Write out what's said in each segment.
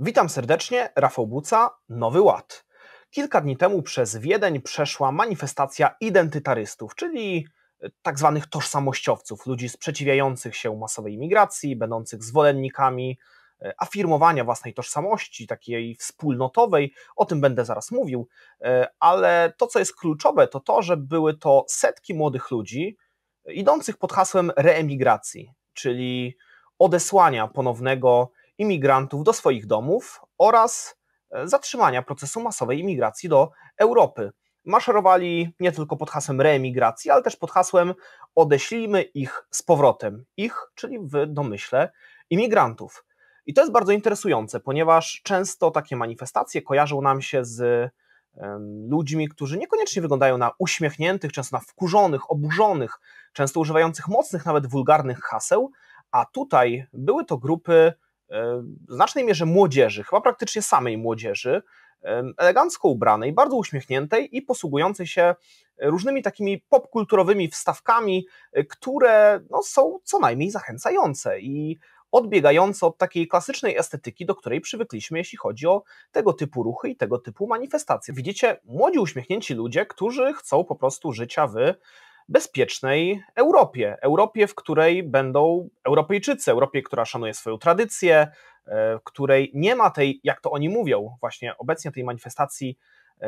Witam serdecznie, Rafał Buca, Nowy Ład. Kilka dni temu przez Wiedeń przeszła manifestacja identytarystów, czyli tak zwanych tożsamościowców, ludzi sprzeciwiających się masowej imigracji, będących zwolennikami afirmowania własnej tożsamości, takiej wspólnotowej, o tym będę zaraz mówił, ale to, co jest kluczowe, to to, że były to setki młodych ludzi idących pod hasłem reemigracji, czyli odesłania ponownego imigrantów do swoich domów oraz zatrzymania procesu masowej imigracji do Europy. Maszerowali nie tylko pod hasłem reemigracji, ale też pod hasłem odeślijmy ich z powrotem. Ich, czyli w domyśle imigrantów. I to jest bardzo interesujące, ponieważ często takie manifestacje kojarzą nam się z ludźmi, którzy niekoniecznie wyglądają na uśmiechniętych, często na wkurzonych, oburzonych, często używających mocnych, nawet wulgarnych haseł, a tutaj były to grupy w znacznej mierze młodzieży, chyba praktycznie samej młodzieży, elegancko ubranej, bardzo uśmiechniętej i posługującej się różnymi takimi popkulturowymi wstawkami, które są co najmniej zachęcające i odbiegające od takiej klasycznej estetyki, do której przywykliśmy, jeśli chodzi o tego typu ruchy i tego typu manifestacje. Widzicie, młodzi, uśmiechnięci ludzie, którzy chcą po prostu życia w bezpiecznej Europie. Europie, w której będą Europejczycy, Europie, która szanuje swoją tradycję, w której nie ma tej, jak to oni mówią, właśnie obecnie tej manifestacji,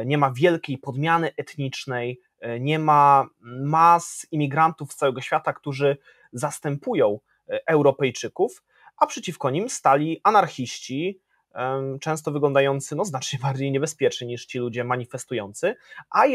nie ma wielkiej podmiany etnicznej, nie ma mas imigrantów z całego świata, którzy zastępują Europejczyków, a przeciwko nim stali anarchiści, często wyglądający znacznie bardziej niebezpiecznie niż ci ludzie manifestujący, a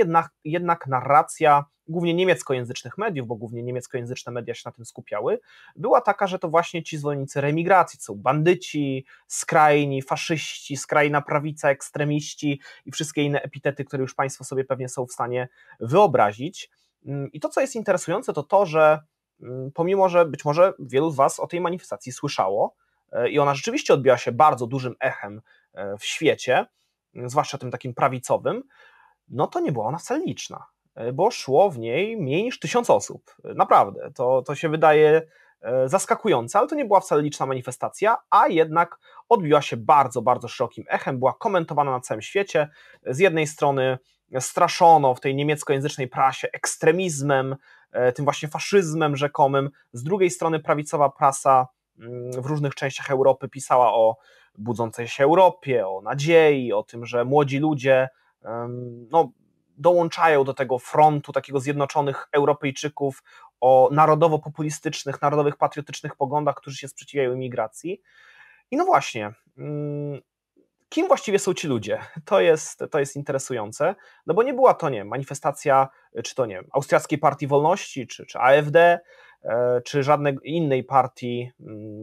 jednak narracja głównie niemieckojęzycznych mediów, bo głównie niemieckojęzyczne media się na tym skupiały, była taka, że to właśnie ci zwolennicy reemigracji, są bandyci, skrajni, faszyści, skrajna prawica, ekstremiści i wszystkie inne epitety, które już Państwo sobie pewnie są w stanie wyobrazić. I to, co jest interesujące, to to, że pomimo, że być może wielu z Was o tej manifestacji słyszało i ona rzeczywiście odbiła się bardzo dużym echem w świecie, zwłaszcza tym takim prawicowym, to nie była ona wcale liczna, bo szło w niej mniej niż 1000 osób. Naprawdę, to się wydaje zaskakujące, ale to nie była wcale liczna manifestacja, a jednak odbiła się bardzo, bardzo szerokim echem, była komentowana na całym świecie. Z jednej strony straszono w tej niemieckojęzycznej prasie ekstremizmem, tym właśnie faszyzmem rzekomym, z drugiej strony prawicowa prasa w różnych częściach Europy pisała o budzącej się Europie, o nadziei, o tym, że młodzi ludzie dołączają do tego frontu takiego zjednoczonych Europejczyków o narodowo-populistycznych, narodowych, patriotycznych poglądach, którzy się sprzeciwiają imigracji. I właśnie, kim właściwie są ci ludzie? To jest interesujące, bo nie była to, manifestacja, czy to, Austriackiej Partii Wolności, czy AfD, czy żadnej innej partii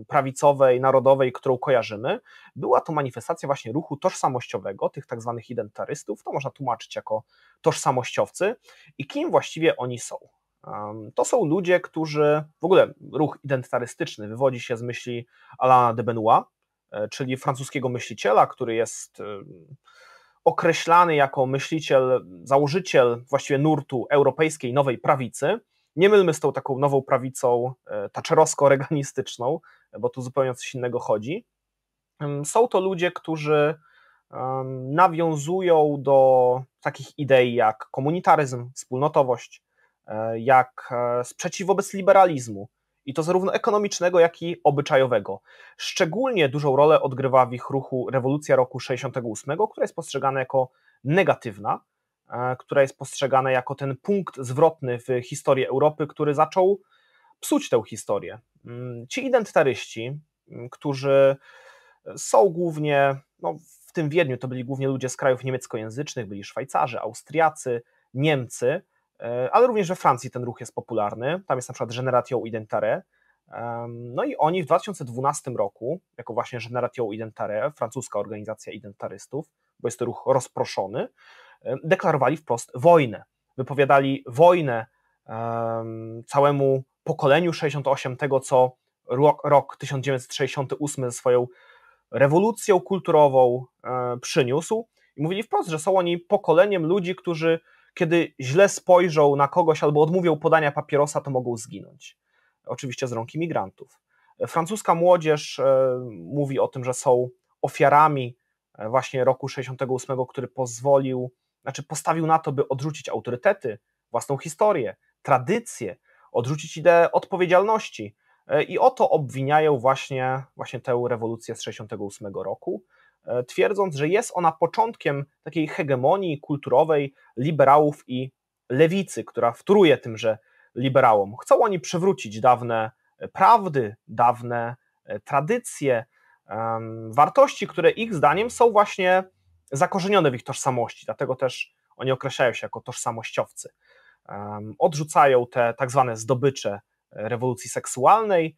prawicowej, narodowej, którą kojarzymy. Była to manifestacja właśnie ruchu tożsamościowego, tych tak zwanych identytarystów, to można tłumaczyć jako tożsamościowcy. I kim właściwie oni są? To są ludzie, którzy, w ogóle ruch identytarystyczny wywodzi się z myśli Alaina de Benoist, czyli francuskiego myśliciela, który jest określany jako myśliciel, założyciel właściwie nurtu europejskiej nowej prawicy. Nie mylmy z tą taką nową prawicą thatcherowsko-reaganistyczną, bo tu zupełnie o coś innego chodzi. Są to ludzie, którzy nawiązują do takich idei jak komunitaryzm, wspólnotowość, jak sprzeciw wobec liberalizmu, i to zarówno ekonomicznego, jak i obyczajowego. Szczególnie dużą rolę odgrywa w ich ruchu rewolucja roku 68, która jest postrzegana jako negatywna, która jest postrzegana jako ten punkt zwrotny w historii Europy, który zaczął psuć tę historię. Ci identytaryści, którzy są głównie, w tym Wiedniu to byli głównie ludzie z krajów niemieckojęzycznych, byli Szwajcarzy, Austriacy, Niemcy, ale również we Francji ten ruch jest popularny, tam jest na przykład Génération Identitaire, i oni w 2012 roku, jako właśnie Génération Identitaire, francuska organizacja identytarystów, bo jest to ruch rozproszony, deklarowali wprost wojnę, wypowiadali wojnę całemu pokoleniu 68, tego co rok 1968 ze swoją rewolucją kulturową przyniósł, i mówili wprost, że są oni pokoleniem ludzi, którzy kiedy źle spojrzą na kogoś albo odmówią podania papierosa, to mogą zginąć. Oczywiście z rąk imigrantów. Francuska młodzież mówi o tym, że są ofiarami właśnie roku 68, który postawił na to, by odrzucić autorytety, własną historię, tradycję, odrzucić ideę odpowiedzialności. I o to obwiniają właśnie tę rewolucję z 68 roku, twierdząc, że jest ona początkiem takiej hegemonii kulturowej liberałów i lewicy, która wtóruje tymże liberałom. Chcą oni przywrócić dawne prawdy, dawne tradycje, wartości, które ich zdaniem są właśnie zakorzenione w ich tożsamości, dlatego też oni określają się jako tożsamościowcy. Odrzucają te tak zwane zdobycze rewolucji seksualnej,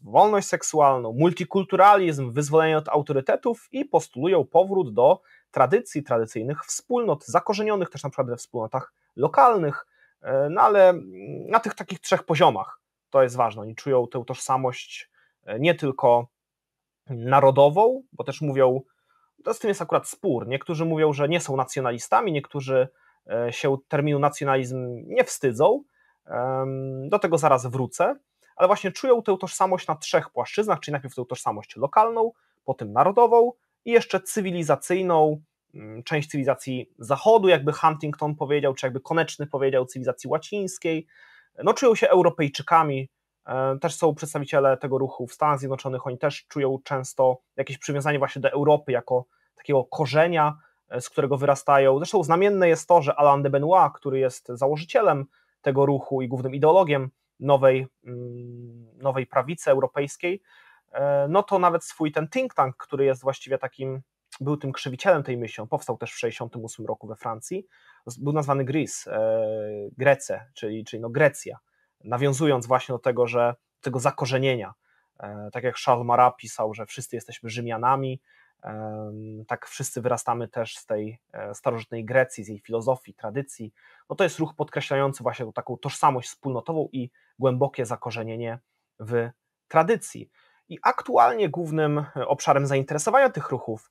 wolność seksualną, multikulturalizm, wyzwolenie od autorytetów i postulują powrót do tradycji, tradycyjnych wspólnot, zakorzenionych też na przykład we wspólnotach lokalnych, no ale na tych takich trzech poziomach to jest ważne. Oni czują tę tożsamość nie tylko narodową, bo też mówią, to z tym jest akurat spór, niektórzy mówią, że nie są nacjonalistami, niektórzy się terminu nacjonalizm nie wstydzą, do tego zaraz wrócę, ale właśnie czują tę tożsamość na trzech płaszczyznach, czyli najpierw tę tożsamość lokalną, potem narodową i jeszcze cywilizacyjną, część cywilizacji Zachodu, jakby Huntington powiedział, czy jakby Koneczny powiedział, cywilizacji łacińskiej. No, czują się Europejczykami, też są przedstawiciele tego ruchu w Stanach Zjednoczonych, oni też czują często jakieś przywiązanie właśnie do Europy jako takiego korzenia, z którego wyrastają. Zresztą znamienne jest to, że Alain de Benoit, który jest założycielem tego ruchu i głównym ideologiem nowej prawicy europejskiej, no to nawet swój ten think tank, który jest właściwie był tym krzywicielem tej myśli, on powstał też w 1968 roku we Francji, był nazwany Grece, czyli no Grecja, nawiązując właśnie do tego zakorzenienia. Tak jak Charles Marat pisał, że wszyscy jesteśmy Rzymianami, tak wszyscy wyrastamy też z tej starożytnej Grecji, z jej filozofii, tradycji. No to jest ruch podkreślający właśnie tą taką tożsamość wspólnotową i głębokie zakorzenienie w tradycji. I aktualnie głównym obszarem zainteresowania tych ruchów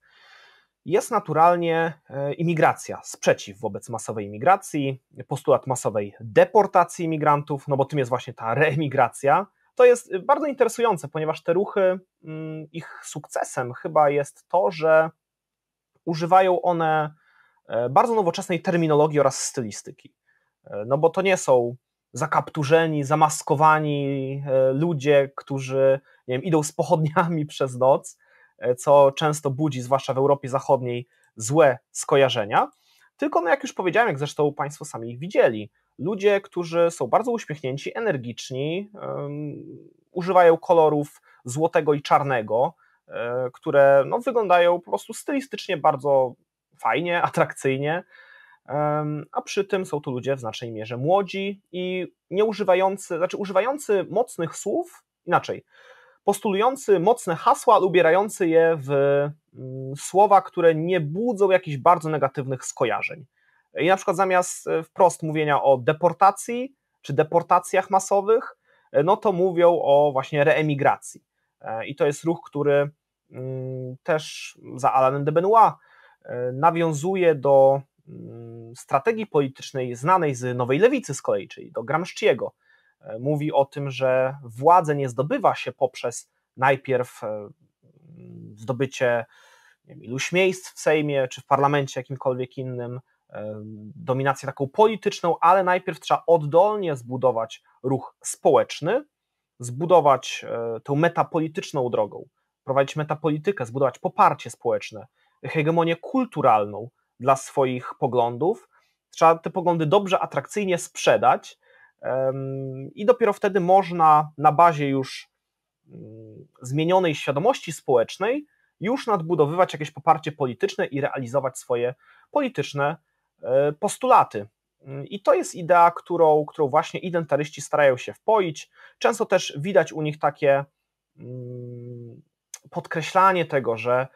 jest naturalnie imigracja, sprzeciw wobec masowej imigracji, postulat masowej deportacji imigrantów, no bo tym jest właśnie ta reemigracja. To jest bardzo interesujące, ponieważ te ruchy, ich sukcesem chyba jest to, że używają one bardzo nowoczesnej terminologii oraz stylistyki. No bo to nie są zakapturzeni, zamaskowani ludzie, którzy, nie wiem, idą z pochodniami przez noc, co często budzi, zwłaszcza w Europie Zachodniej, złe skojarzenia, tylko, no jak już powiedziałem, jak zresztą Państwo sami ich widzieli, ludzie, którzy są bardzo uśmiechnięci, energiczni, używają kolorów złotego i czarnego, które no, wyglądają po prostu stylistycznie bardzo fajnie, atrakcyjnie, a przy tym są to ludzie w znacznej mierze młodzi i używający mocnych słów, inaczej, postulujący mocne hasła, ale ubierający je w słowa, które nie budzą jakichś bardzo negatywnych skojarzeń. I na przykład zamiast wprost mówienia o deportacji czy deportacjach masowych, no to mówią o właśnie reemigracji. I to jest ruch, który też za Alainem de Benoit nawiązuje do strategii politycznej znanej z Nowej Lewicy z kolei, czyli do Gramsciego. Mówi o tym, że władzę nie zdobywa się poprzez najpierw zdobycie, nie wiem, iluś miejsc w Sejmie czy w parlamencie jakimkolwiek innym, dominację taką polityczną, ale najpierw trzeba oddolnie zbudować ruch społeczny, zbudować tę metapolityczną drogą, prowadzić metapolitykę, zbudować poparcie społeczne, hegemonię kulturalną dla swoich poglądów. Trzeba te poglądy dobrze, atrakcyjnie sprzedać i dopiero wtedy można na bazie już zmienionej świadomości społecznej już nadbudowywać jakieś poparcie polityczne i realizować swoje polityczne postulaty. I to jest idea, którą właśnie identaryści starają się wpoić. Często też widać u nich takie podkreślanie tego, że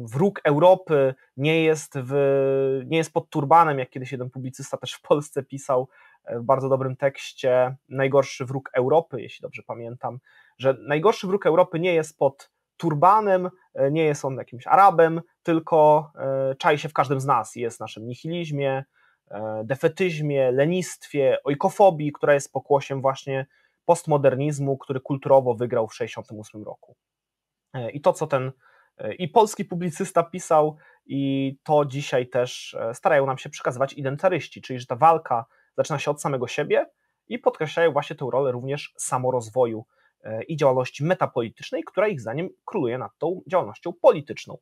wróg Europy nie jest pod turbanem, jak kiedyś jeden publicysta też w Polsce pisał w bardzo dobrym tekście, najgorszy wróg Europy, jeśli dobrze pamiętam, że najgorszy wróg Europy nie jest pod turbanem, nie jest on jakimś Arabem, tylko czai się w każdym z nas, jest w naszym nihilizmie, defetyzmie, lenistwie, ojkofobii, która jest pokłosiem właśnie postmodernizmu, który kulturowo wygrał w 1968 roku. I to, co ten i polski publicysta pisał, i to dzisiaj też starają nam się przekazywać identytaryści, czyli że ta walka zaczyna się od samego siebie i podkreślają właśnie tę rolę również samorozwoju i działalności metapolitycznej, która ich zdaniem króluje nad tą działalnością polityczną.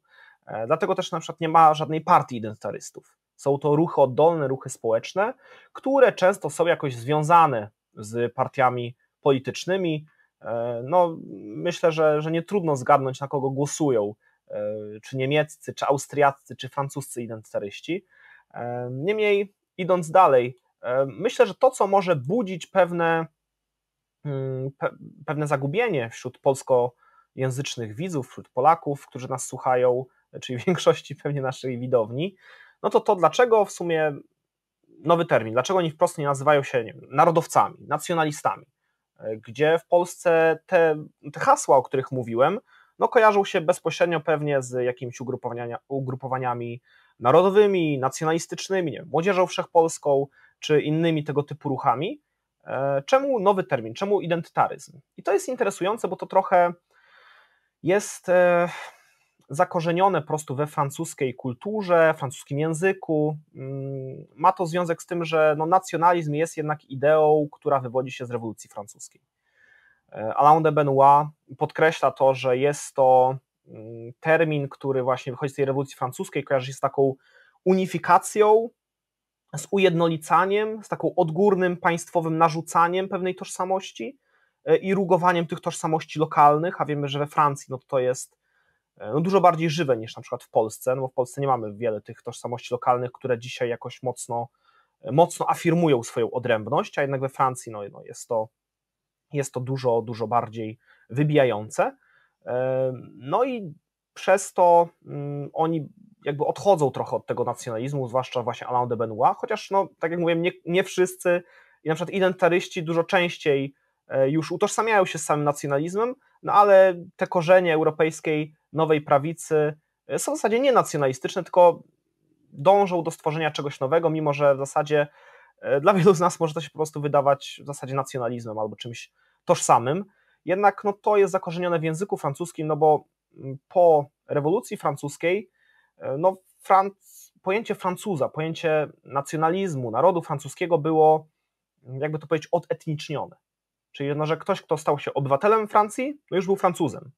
Dlatego też na przykład nie ma żadnej partii identytarystów. Są to ruchy oddolne, ruchy społeczne, które często są jakoś związane z partiami politycznymi. No, myślę, że nie trudno zgadnąć, na kogo głosują, czy niemieccy, czy austriaccy, czy francuscy identytaryści. Niemniej, idąc dalej, myślę, że to, co może budzić pewne zagubienie wśród polskojęzycznych widzów, wśród Polaków, którzy nas słuchają, czyli w większości pewnie naszej widowni, no to dlaczego w sumie nowy termin, dlaczego oni wprost nie nazywają się, nie wiem, narodowcami, nacjonalistami, gdzie w Polsce te hasła, o których mówiłem, no kojarzą się bezpośrednio pewnie z jakimiś ugrupowaniami narodowymi, nacjonalistycznymi, nie wiem, Młodzieżą Wszechpolską, czy innymi tego typu ruchami. Czemu nowy termin, czemu identytaryzm? I to jest interesujące, bo to trochę jest zakorzenione po prostu we francuskiej kulturze, francuskim języku. Ma to związek z tym, że no, nacjonalizm jest jednak ideą, która wywodzi się z rewolucji francuskiej. Alain de Benoist podkreśla to, że jest to termin, który właśnie wychodzi z tej rewolucji francuskiej, kojarzy się z taką unifikacją, z ujednolicaniem, z taką odgórnym państwowym narzucaniem pewnej tożsamości i rugowaniem tych tożsamości lokalnych, a wiemy, że we Francji no to jest no dużo bardziej żywe niż na przykład w Polsce, no bo w Polsce nie mamy wiele tych tożsamości lokalnych, które dzisiaj jakoś mocno afirmują swoją odrębność, a jednak we Francji no jest to dużo bardziej wybijające. No i przez to oni jakby odchodzą trochę od tego nacjonalizmu, zwłaszcza właśnie Alain de Benoist, chociaż no, tak jak mówiłem, nie wszyscy i na przykład identytaryści dużo częściej już utożsamiają się z samym nacjonalizmem, no ale te korzenie europejskiej nowej prawicy są w zasadzie nie nacjonalistyczne, tylko dążą do stworzenia czegoś nowego, mimo że w zasadzie dla wielu z nas może to się po prostu wydawać w zasadzie nacjonalizmem albo czymś tożsamym, jednak no, to jest zakorzenione w języku francuskim, no bo po rewolucji francuskiej no, pojęcie Francuza, pojęcie nacjonalizmu, narodu francuskiego było, jakby to powiedzieć, odetnicznione. Czyli no, że ktoś, kto stał się obywatelem Francji, no już był Francuzem.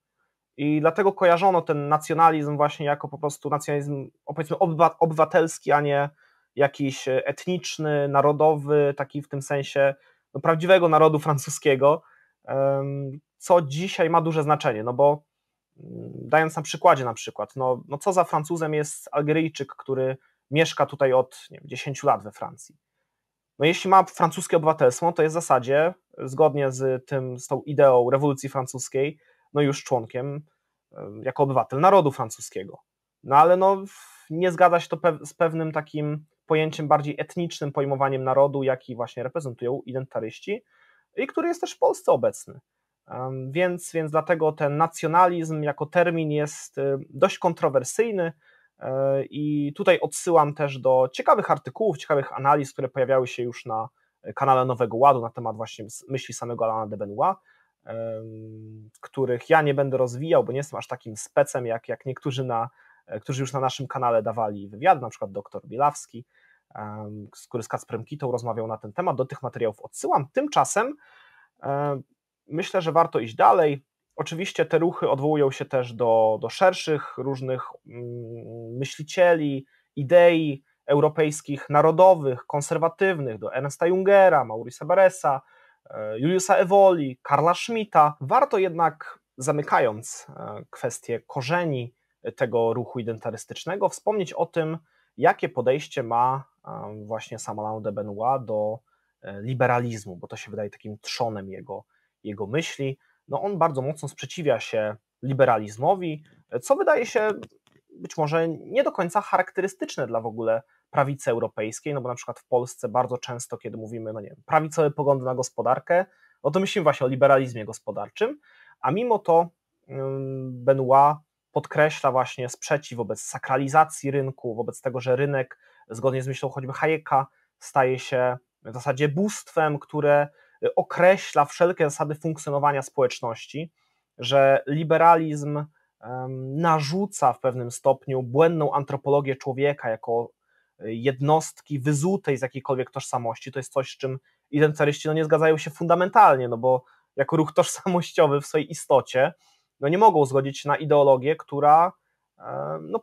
I dlatego kojarzono ten nacjonalizm właśnie jako po prostu nacjonalizm, powiedzmy, obywatelski, a nie jakiś etniczny, narodowy, taki w tym sensie no, prawdziwego narodu francuskiego, co dzisiaj ma duże znaczenie, no bo dając na przykładzie na przykład, no co za Francuzem jest Algeryjczyk, który mieszka tutaj od nie wiem, 10 lat we Francji. No jeśli ma francuskie obywatelstwo, to jest w zasadzie, zgodnie z tą ideą rewolucji francuskiej, no już członkiem, jako obywatel narodu francuskiego. No ale no, nie zgadza się to z pewnym takim pojęciem bardziej etnicznym, pojmowaniem narodu, jaki właśnie reprezentują identytaryści i który jest też w Polsce obecny. Więc dlatego ten nacjonalizm jako termin jest dość kontrowersyjny i tutaj odsyłam też do ciekawych artykułów, ciekawych analiz, które pojawiały się już na kanale Nowego Ładu na temat właśnie myśli samego Alaina de Benoist, których ja nie będę rozwijał, bo nie jestem aż takim specem jak niektórzy, którzy już na naszym kanale dawali wywiady, na przykład dr Bielawski, który z Kacprem Kitą rozmawiał na ten temat, do tych materiałów odsyłam. Tymczasem myślę, że warto iść dalej. Oczywiście te ruchy odwołują się też do szerszych różnych myślicieli, idei europejskich, narodowych, konserwatywnych, do Ernesta Jungera, Maurice'a Barresa, Juliusa Evoli, Karla Schmitta. Warto jednak, zamykając kwestię korzeni tego ruchu identytarystycznego, wspomnieć o tym, jakie podejście ma właśnie sam Alain de Benoist do liberalizmu, bo to się wydaje takim trzonem jego myśli. No on bardzo mocno sprzeciwia się liberalizmowi, co wydaje się być może nie do końca charakterystyczne dla w ogóle prawicy europejskiej, no bo na przykład w Polsce bardzo często, kiedy mówimy, no nie wiem, prawicowe poglądy na gospodarkę, no to myślimy właśnie o liberalizmie gospodarczym, a mimo to Benoist podkreśla właśnie sprzeciw wobec sakralizacji rynku, wobec tego, że rynek, zgodnie z myślą choćby Hayeka, staje się w zasadzie bóstwem, które określa wszelkie zasady funkcjonowania społeczności, że liberalizm narzuca w pewnym stopniu błędną antropologię człowieka jako jednostki wyzutej z jakiejkolwiek tożsamości. To jest coś, z czym identytaryści nie zgadzają się fundamentalnie, bo jako ruch tożsamościowy w swojej istocie nie mogą zgodzić się na ideologię, która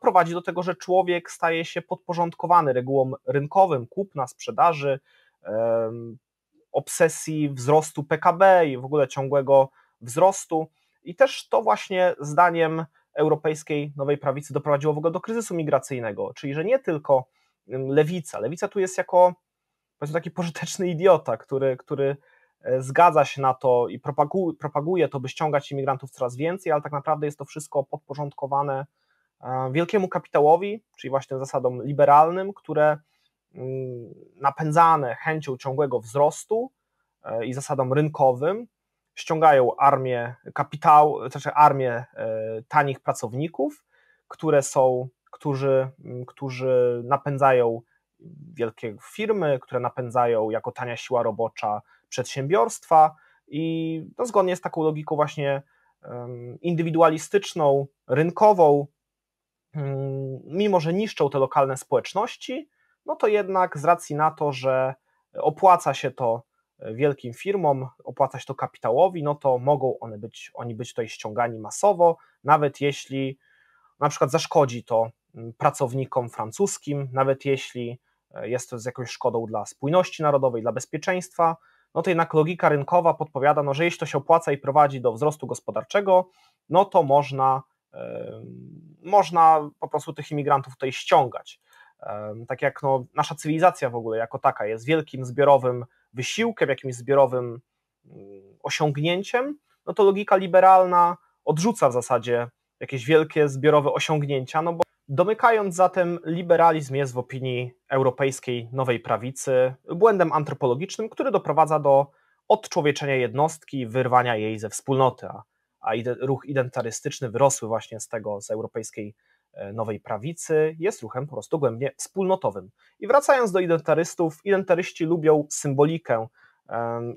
prowadzi do tego, że człowiek staje się podporządkowany regułom rynkowym, kupna, sprzedaży, obsesji wzrostu PKB i w ogóle ciągłego wzrostu. I też to właśnie zdaniem europejskiej nowej prawicy doprowadziło w ogóle do kryzysu migracyjnego, czyli że nie tylko lewica tu jest jako powiedzmy taki pożyteczny idiota, który zgadza się na to i propaguje to, by ściągać imigrantów coraz więcej, ale tak naprawdę jest to wszystko podporządkowane wielkiemu kapitałowi, czyli właśnie zasadom liberalnym, które napędzane chęcią ciągłego wzrostu i zasadom rynkowym ściągają armię kapitału, znaczy armię tanich pracowników, którzy napędzają wielkie firmy, które napędzają jako tania siła robocza przedsiębiorstwa i zgodnie z taką logiką właśnie indywidualistyczną, rynkową, mimo że niszczą te lokalne społeczności, to jednak z racji na to, że opłaca się to wielkim firmom, opłaca się to kapitałowi, to mogą oni być tutaj ściągani masowo, nawet jeśli na przykład zaszkodzi to pracownikom francuskim, nawet jeśli jest to z jakąś szkodą dla spójności narodowej, dla bezpieczeństwa, to jednak logika rynkowa podpowiada, że jeśli to się opłaca i prowadzi do wzrostu gospodarczego, to można po prostu tych imigrantów tutaj ściągać. Tak jak nasza cywilizacja w ogóle jako taka jest wielkim zbiorowym wysiłkiem, jakimś zbiorowym osiągnięciem, to logika liberalna odrzuca w zasadzie jakieś wielkie zbiorowe osiągnięcia, bo domykając zatem, liberalizm jest w opinii europejskiej nowej prawicy błędem antropologicznym, który doprowadza do odczłowieczenia jednostki, wyrwania jej ze wspólnoty, a ruch identytarystyczny wyrosły właśnie z europejskiej nowej prawicy, jest ruchem po prostu głębnie wspólnotowym. I wracając do identytarystów, identytaryści lubią symbolikę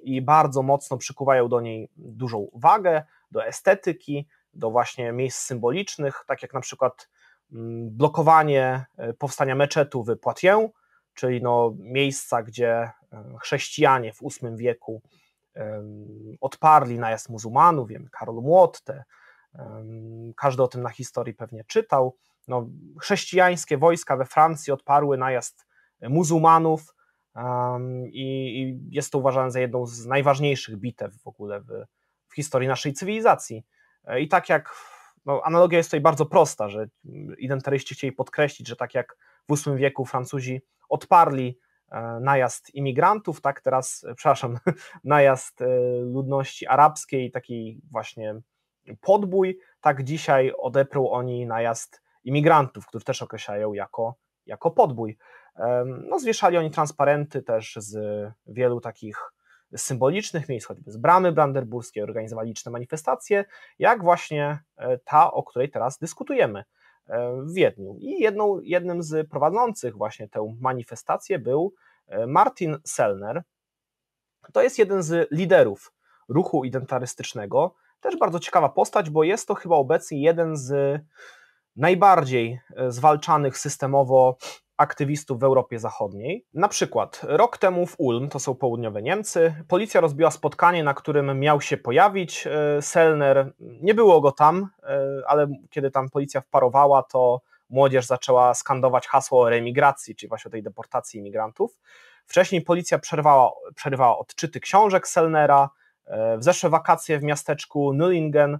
i bardzo mocno przykuwają do niej dużą wagę, do estetyki, do właśnie miejsc symbolicznych, tak jak na przykład blokowanie powstania meczetu w Poitiers, czyli miejsca, gdzie chrześcijanie w VIII wieku odparli najazd muzułmanów, wiemy, Karol Młot, każdy o tym na historii pewnie czytał. Chrześcijańskie wojska we Francji odparły najazd muzułmanów i jest to uważane za jedną z najważniejszych bitew w ogóle w historii naszej cywilizacji. I tak jak analogia jest tutaj bardzo prosta, że identytaryści chcieli podkreślić, że tak jak w VIII wieku Francuzi odparli najazd imigrantów, tak teraz, najazd ludności arabskiej, taki właśnie podbój, tak dzisiaj odeprą oni najazd imigrantów, których też określają jako podbój. Zwieszali oni transparenty też z wielu takich symbolicznych miejsc, choćby z Bramy Brandenburskiej, organizowali liczne manifestacje, jak właśnie ta, o której teraz dyskutujemy w Wiedniu. I jednym z prowadzących właśnie tę manifestację był Martin Sellner. To jest jeden z liderów ruchu identytarystycznego, też bardzo ciekawa postać, bo jest to chyba obecnie jeden z najbardziej zwalczanych systemowo aktywistów w Europie Zachodniej. Na przykład rok temu w Ulm, to są południowe Niemcy, policja rozbiła spotkanie, na którym miał się pojawić Sellner. Nie było go tam, ale kiedy tam policja wparowała, to młodzież zaczęła skandować hasło o reemigracji, czyli właśnie o tej deportacji imigrantów. Wcześniej policja przerywała odczyty książek Sellnera. W zeszłe wakacje w miasteczku Nullingen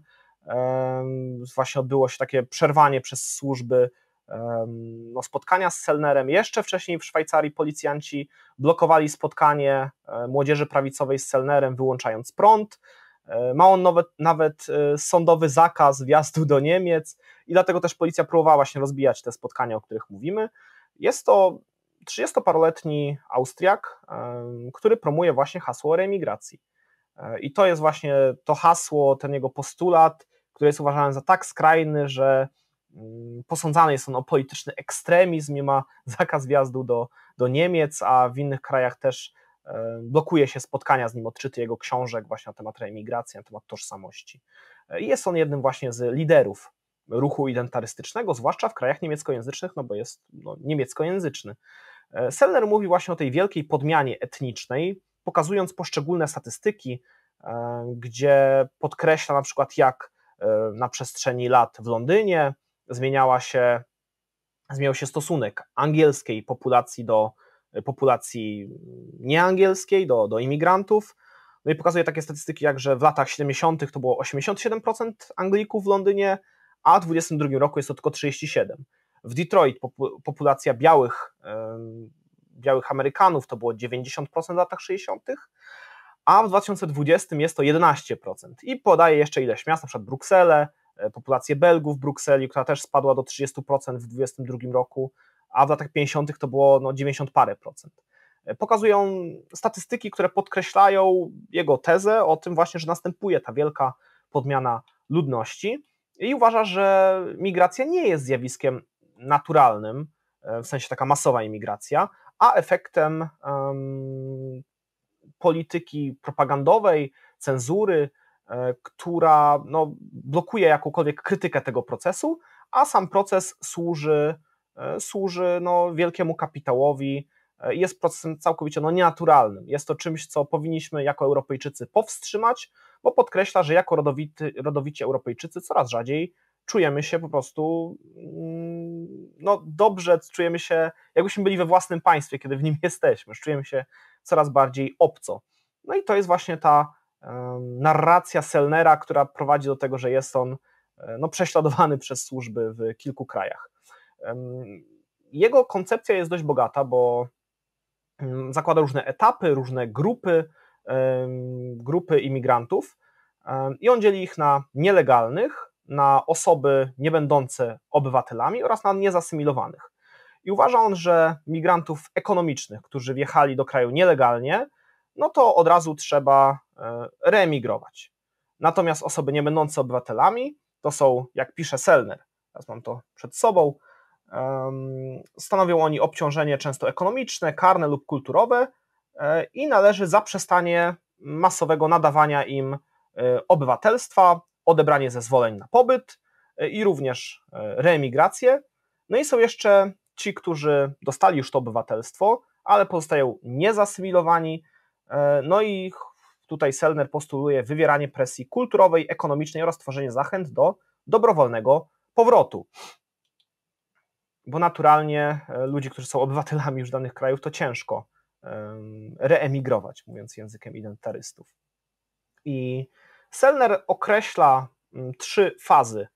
właśnie odbyło się takie przerwanie przez służby spotkania z Sellnerem. Jeszcze wcześniej w Szwajcarii policjanci blokowali spotkanie młodzieży prawicowej z Sellnerem, wyłączając prąd. Ma on nawet sądowy zakaz wjazdu do Niemiec i dlatego też policja próbowała właśnie rozbijać te spotkania, o których mówimy. Jest to 30-paroletni Austriak, który promuje właśnie hasło o reemigracji. I to jest właśnie to hasło, ten jego postulat, który jest uważany za tak skrajny, że posądzany jest on o polityczny ekstremizm, nie ma zakaz wjazdu do Niemiec, a w innych krajach też blokuje się spotkania z nim, odczyty jego książek właśnie na temat reemigracji, na temat tożsamości. I jest on jednym właśnie z liderów ruchu identarystycznego, zwłaszcza w krajach niemieckojęzycznych, no bo jest niemieckojęzyczny. Sellner mówi właśnie o tej wielkiej podmianie etnicznej, pokazując poszczególne statystyki, gdzie podkreśla na przykład, jak na przestrzeni lat w Londynie zmieniał się stosunek angielskiej populacji do populacji nieangielskiej, do imigrantów. No i pokazuje takie statystyki, jak że w latach 70. to było 87% Anglików w Londynie, a w 2022 roku jest to tylko 37%. W Detroit populacja białych Amerykanów to było 90% w latach 60., a w 2020 jest to 11%. I podaje jeszcze ileś miast, na przykład Brukselę, populację Belgów w Brukseli, która też spadła do 30% w 2022 roku, a w latach 50. to było 90 parę procent. Pokazują statystyki, które podkreślają jego tezę o tym właśnie, że następuje ta wielka podmiana ludności i uważa, że migracja nie jest zjawiskiem naturalnym, w sensie taka masowa imigracja, a efektem polityki propagandowej, cenzury, która blokuje jakąkolwiek krytykę tego procesu, a sam proces służy wielkiemu kapitałowi i jest procesem całkowicie nienaturalnym. Jest to czymś, co powinniśmy jako Europejczycy powstrzymać, bo podkreśla, że jako rodowici Europejczycy coraz rzadziej czujemy się po prostu dobrze, czujemy się, jakbyśmy byli we własnym państwie, kiedy w nim jesteśmy, czujemy się coraz bardziej obco. No i to jest właśnie ta narracja Sellnera, która prowadzi do tego, że jest on prześladowany przez służby w kilku krajach. Jego koncepcja jest dość bogata, bo zakłada różne etapy, różne grupy imigrantów i on dzieli ich na nielegalnych, na osoby nie będące obywatelami oraz na niezasymilowanych. I uważa on, że migrantów ekonomicznych, którzy wjechali do kraju nielegalnie, no to od razu trzeba reemigrować. Natomiast osoby nie będące obywatelami to są, jak pisze Sellner, teraz mam to przed sobą, stanowią oni obciążenie często ekonomiczne, karne lub kulturowe i należy zaprzestanie masowego nadawania im obywatelstwa, odebranie zezwoleń na pobyt i również reemigrację. No i są jeszcze ci, którzy dostali już to obywatelstwo, ale pozostają niezasymilowani. No i tutaj Sellner postuluje wywieranie presji kulturowej, ekonomicznej oraz tworzenie zachęt do dobrowolnego powrotu. Bo naturalnie ludzi, którzy są obywatelami już danych krajów, to ciężko reemigrować, mówiąc językiem identytarystów. I Sellner określa 3 fazy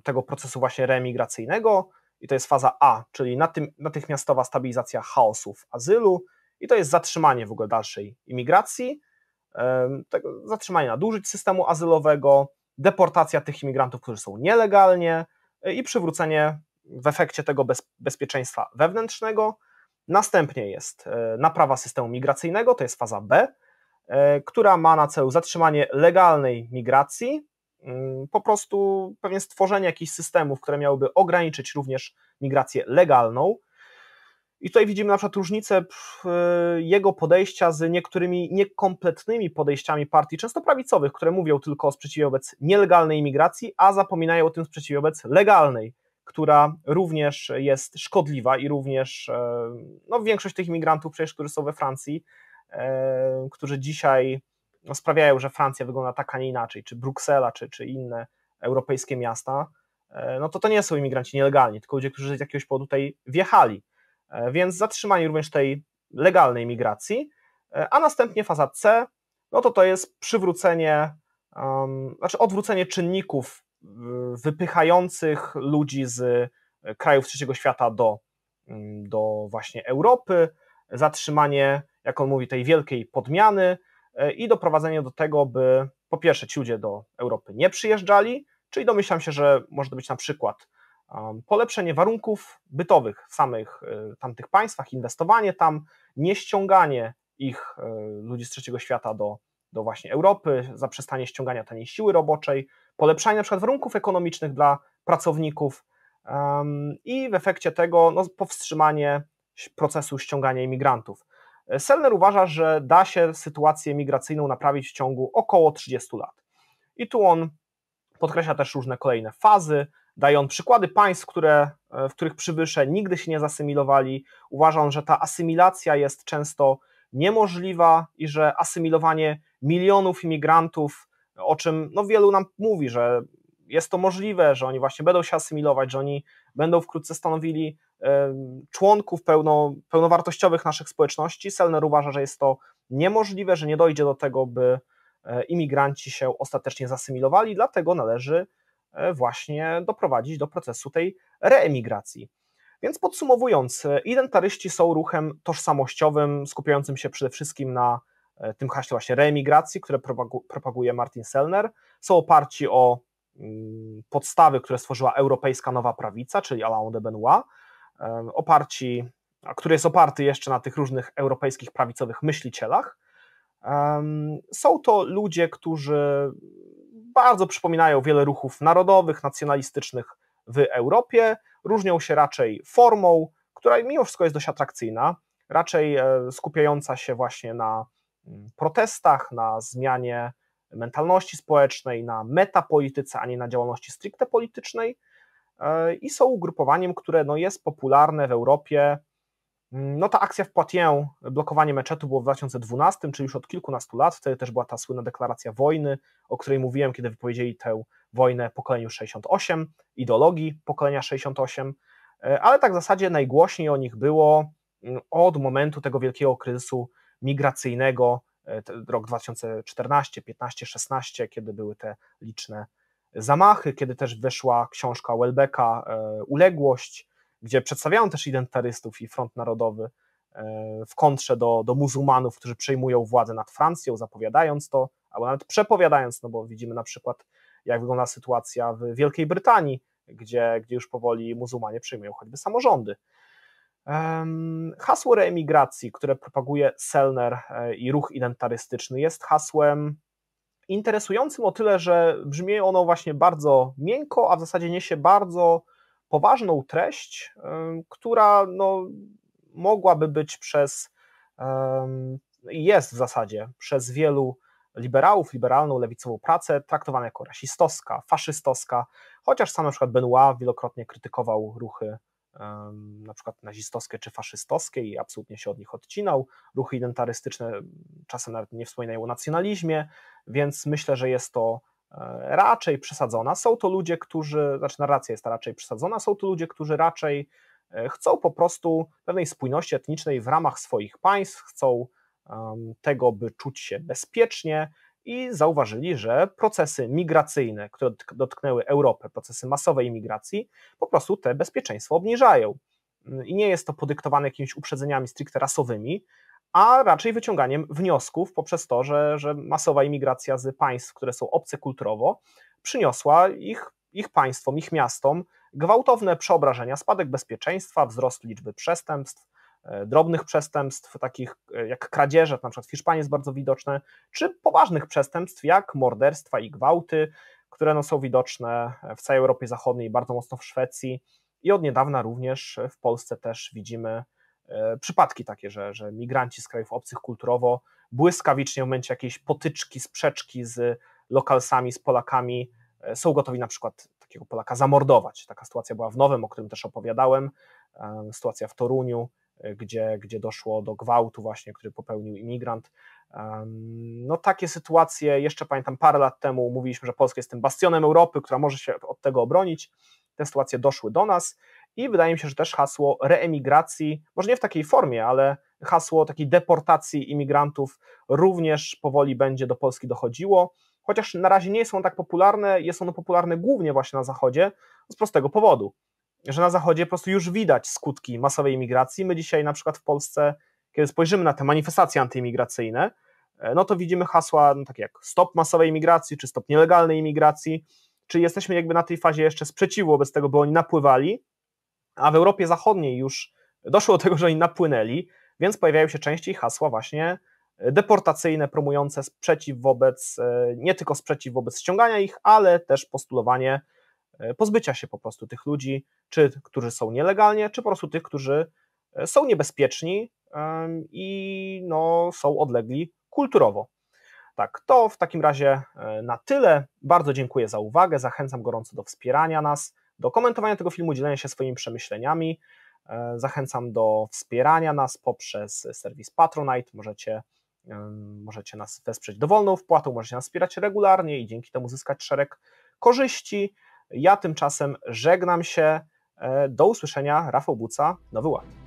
tego procesu właśnie reemigracyjnego i to jest faza A, czyli natychmiastowa stabilizacja chaosu w azylu i to jest zatrzymanie w ogóle dalszej imigracji, zatrzymanie nadużyć systemu azylowego, deportacja tych imigrantów, którzy są nielegalnie i przywrócenie w efekcie tego bezpieczeństwa wewnętrznego. Następnie jest naprawa systemu migracyjnego, to jest faza B, która ma na celu zatrzymanie legalnej migracji, po prostu pewnie stworzenie jakichś systemów, które miałyby ograniczyć również migrację legalną. I tutaj widzimy na przykład różnicę jego podejścia z niektórymi niekompletnymi podejściami partii, często prawicowych, które mówią tylko o sprzeciwie wobec nielegalnej imigracji, a zapominają o tym sprzeciwie wobec legalnej, która również jest szkodliwa i również większość tych imigrantów, przecież, którzy są we Francji, którzy dzisiaj sprawiają, że Francja wygląda tak, a nie inaczej, czy Bruksela, czy inne europejskie miasta, to nie są imigranci nielegalni, tylko ludzie, którzy z jakiegoś powodu tutaj wjechali. Więc zatrzymanie również tej legalnej migracji, a następnie faza C, to jest przywrócenie, odwrócenie czynników wypychających ludzi z krajów trzeciego świata do właśnie Europy, zatrzymanie, jak on mówi, tej wielkiej podmiany i doprowadzenie do tego, by po pierwsze ci ludzie do Europy nie przyjeżdżali, czyli domyślam się, że może to być na przykład polepszenie warunków bytowych w samych tamtych państwach, inwestowanie tam, nie ściąganie ich, ludzi z trzeciego świata do właśnie Europy, zaprzestanie ściągania taniej siły roboczej, polepszanie na przykład warunków ekonomicznych dla pracowników i w efekcie tego powstrzymanie procesu ściągania imigrantów. Sellner uważa, że da się sytuację migracyjną naprawić w ciągu około 30 lat. I tu on podkreśla też różne kolejne fazy, Daje on przykłady państw, w których przybysze nigdy się nie zasymilowali. Uważa on, że ta asymilacja jest często niemożliwa i że asymilowanie milionów imigrantów, o czym wielu nam mówi, że jest to możliwe, że oni właśnie będą się asymilować, że oni będą wkrótce stanowili członków pełnowartościowych naszych społeczności. Sellner uważa, że jest to niemożliwe, że nie dojdzie do tego, by imigranci się ostatecznie zasymilowali, dlatego należy właśnie doprowadzić do procesu tej reemigracji. Więc podsumowując, identaryści są ruchem tożsamościowym, skupiającym się przede wszystkim na tym haśle właśnie reemigracji, które propaguje Martin Sellner. Są oparci o podstawy, które stworzyła Europejska Nowa Prawica, czyli Alain de Benoit, który jest oparty jeszcze na tych różnych europejskich prawicowych myślicielach. Są to ludzie, którzy bardzo przypominają wiele ruchów narodowych, nacjonalistycznych w Europie, różnią się raczej formą, która mimo wszystko jest dość atrakcyjna, raczej skupiająca się właśnie na protestach, na zmianie mentalności społecznej, na metapolityce, a nie na działalności stricte politycznej, i są ugrupowaniem, które jest popularne w Europie. Ta akcja w Poitiers, blokowanie meczetu, było w 2012, czyli już od kilkunastu lat. Wtedy też była ta słynna deklaracja wojny, o której mówiłem, kiedy wypowiedzieli tę wojnę pokoleniu 68, ideologii pokolenia 68, ale tak w zasadzie najgłośniej o nich było od momentu tego wielkiego kryzysu migracyjnego, rok 2014, 15, 16, kiedy były te liczne zamachy, kiedy też wyszła książka Welbecka Uległość, gdzie przedstawiają też identytarystów i Front Narodowy w kontrze do muzułmanów, którzy przejmują władzę nad Francją, zapowiadając to, albo nawet przepowiadając, bo widzimy na przykład, jak wygląda sytuacja w Wielkiej Brytanii, gdzie już powoli muzułmanie przejmują choćby samorządy. Hasło reemigracji, które propaguje Sellner i ruch identytarystyczny, jest hasłem interesującym o tyle, że brzmi ono właśnie bardzo miękko, a w zasadzie niesie bardzo poważną treść, która mogłaby być jest w zasadzie przez wielu liberałów, liberalną, lewicową pracę traktowana jako rasistowska, faszystowska, chociaż sam na przykład Benoit wielokrotnie krytykował ruchy na przykład nazistowskie czy faszystowskie i absolutnie się od nich odcinał. Ruchy identytarystyczne czasem nawet nie wspominają o nacjonalizmie, więc myślę, że jest to raczej przesadzona. Są to ludzie, narracja jest raczej przesadzona, są to ludzie, którzy raczej chcą po prostu pewnej spójności etnicznej w ramach swoich państw, chcą tego, by czuć się bezpiecznie i zauważyli, że procesy migracyjne, które dotknęły Europę, procesy masowej imigracji, po prostu te bezpieczeństwo obniżają. I nie jest to podyktowane jakimiś uprzedzeniami stricte rasowymi, a raczej wyciąganiem wniosków poprzez to, że masowa imigracja z państw, które są obce kulturowo, przyniosła ich państwom, ich miastom gwałtowne przeobrażenia, spadek bezpieczeństwa, wzrost liczby przestępstw, drobnych przestępstw, takich jak kradzieże, to na przykład w Hiszpanii jest bardzo widoczne, czy poważnych przestępstw jak morderstwa i gwałty, które są widoczne w całej Europie Zachodniej, bardzo mocno w Szwecji i od niedawna również w Polsce też widzimy przypadki takie, że migranci z krajów obcych kulturowo błyskawicznie w momencie jakiejś potyczki, sprzeczki z lokalsami, z Polakami są gotowi na przykład takiego Polaka zamordować. Taka sytuacja była w Nowym, o którym też opowiadałem, sytuacja w Toruniu, gdzie doszło do gwałtu właśnie, który popełnił imigrant. Takie sytuacje, jeszcze pamiętam parę lat temu mówiliśmy, że Polska jest tym bastionem Europy, która może się od tego obronić. Te sytuacje doszły do nas i wydaje mi się, że też hasło reemigracji, może nie w takiej formie, ale hasło takiej deportacji imigrantów również powoli będzie do Polski dochodziło, chociaż na razie nie jest ono tak popularne, jest ono popularne głównie właśnie na Zachodzie z prostego powodu, że na Zachodzie po prostu już widać skutki masowej imigracji. My dzisiaj na przykład w Polsce, kiedy spojrzymy na te manifestacje antyimigracyjne, to widzimy hasła takie jak stop masowej imigracji, czy stop nielegalnej imigracji, czyli jesteśmy jakby na tej fazie jeszcze sprzeciwu wobec tego, by oni napływali, a w Europie Zachodniej już doszło do tego, że oni napłynęli, więc pojawiają się częściej hasła właśnie deportacyjne, promujące sprzeciw wobec, nie tylko sprzeciw wobec ściągania ich, ale też postulowanie pozbycia się po prostu tych ludzi, czy którzy są nielegalnie, czy po prostu tych, którzy są niebezpieczni i są odlegli kulturowo. Tak, to w takim razie na tyle. Bardzo dziękuję za uwagę, zachęcam gorąco do wspierania nas, do komentowania tego filmu, dzielenia się swoimi przemyśleniami. Zachęcam do wspierania nas poprzez serwis Patronite. Możecie nas wesprzeć dowolną wpłatą, możecie nas wspierać regularnie i dzięki temu zyskać szereg korzyści. Ja tymczasem żegnam się. Do usłyszenia. Rafał Buca, Nowy Ład.